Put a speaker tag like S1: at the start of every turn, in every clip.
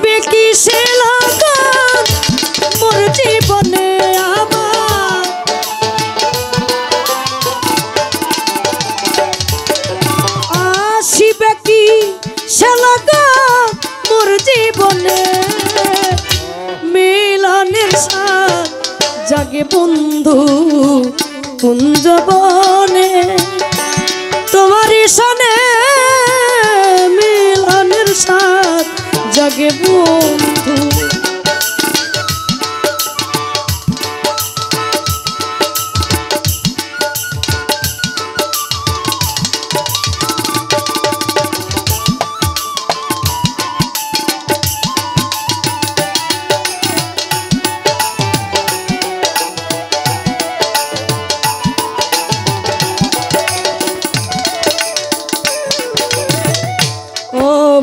S1: আসিবে কি সে লগন মোর জীবনে আমার আসিবে কি সে লগন মোর জীবনে মিলনের সাথ জাগে বন্ধু কুঞ্জবনে তোমারই সনে মিলনের সাথ জাগে বন্ধু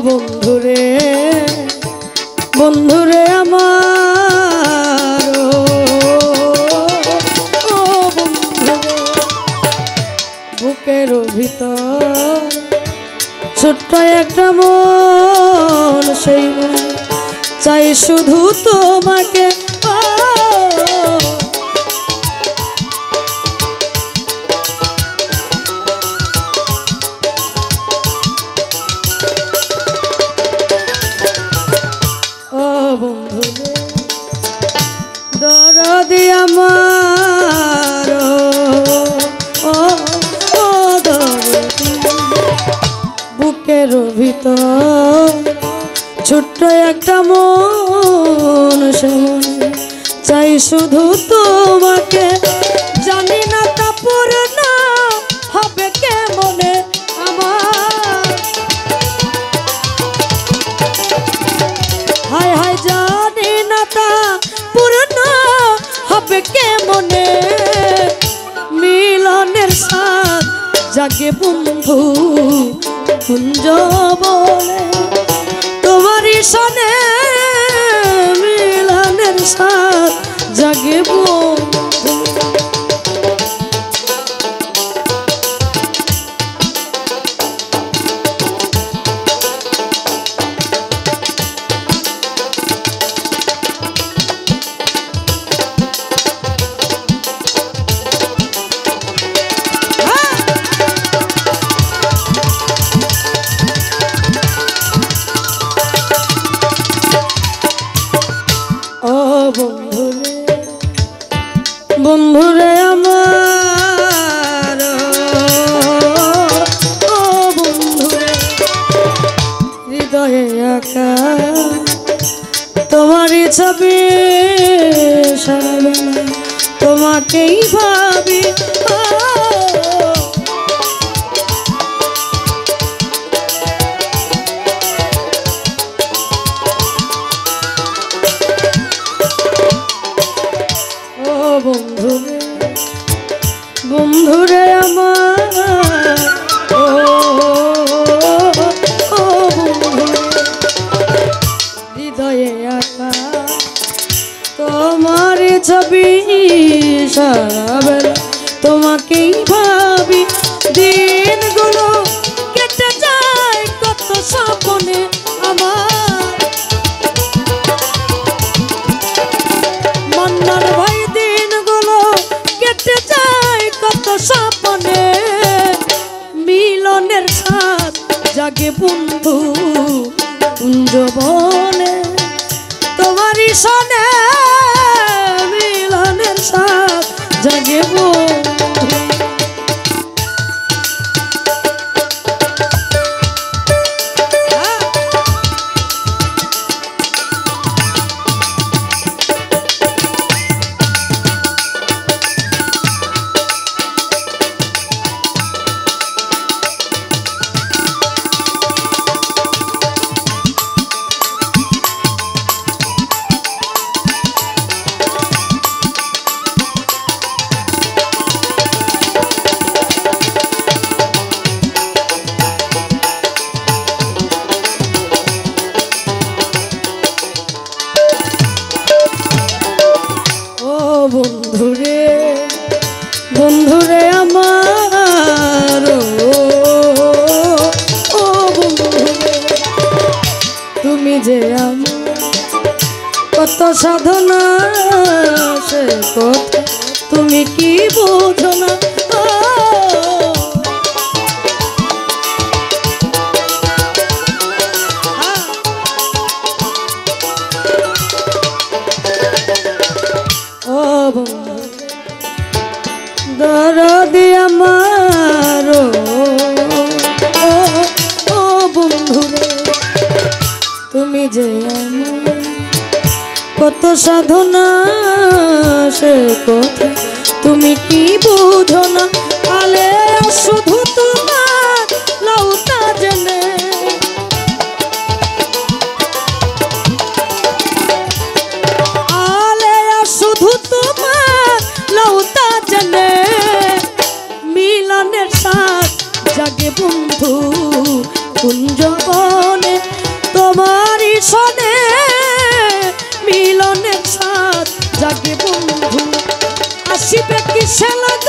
S1: বন্ধুরে বন্ধুরে আমার ও বন্ধুরে বুকের ভিতর ছোট্ট একটা মন সেই মন চাই শুধু তোমাকে দরদি আমার দরদি বুকের ভিতর ছোট্ট একটা মন সে মনে চাই শুধু তোমাকে জানি না তা পূর্ণ হবে কেমনে আমার হায় হায় জানি না তা পূর্ণ হবে কেমনে মিলনের সাথ জাগে বন্ধু কুঞ্জ বলে তোমারই সনে মিলনের সাথ জাগে বন্ধু বন্ধুরে আমার ও বন্ধুরে হৃদয়ে আঁকা তোমারই ছবি সারাবেলা তোমাকেই ভাবি বন্ধুরে বন্ধুরে আমার ও বন্ধুরে হৃদয়ে আঁকা তোমার ছবি সারাবেলা তোমাকেই ভাবি দিনগুলো কেটে যায় কত স্বপ্নে আমার মন্নার ভাই স্বপ্নে মিলনের সাথ জাগে বন্ধু কুঞ্জ বনে তোমারই সনে মিলনের সাথ জাগে বন্ধু বন্ধুরে বন্ধুরে আমার ও বন্ধুরে তুমি যে আমার কত সাধনা সে কথা তুমি কি বোঝো না। ও দরদি আমার ও বন্ধু তুমি যে আমার কত সাধনা সে কথা তুমি কি বুঝো না। আলে শুধু তোমার লৌতা জেনে আলে শুধু তোমার লৌতা জেনে মিলনের সাথ জাগে বন্ধু কুঞ্জবনে তোমারই সনে মিলনের সাথ জাগে বন্ধু আসিবে কিসে লাগা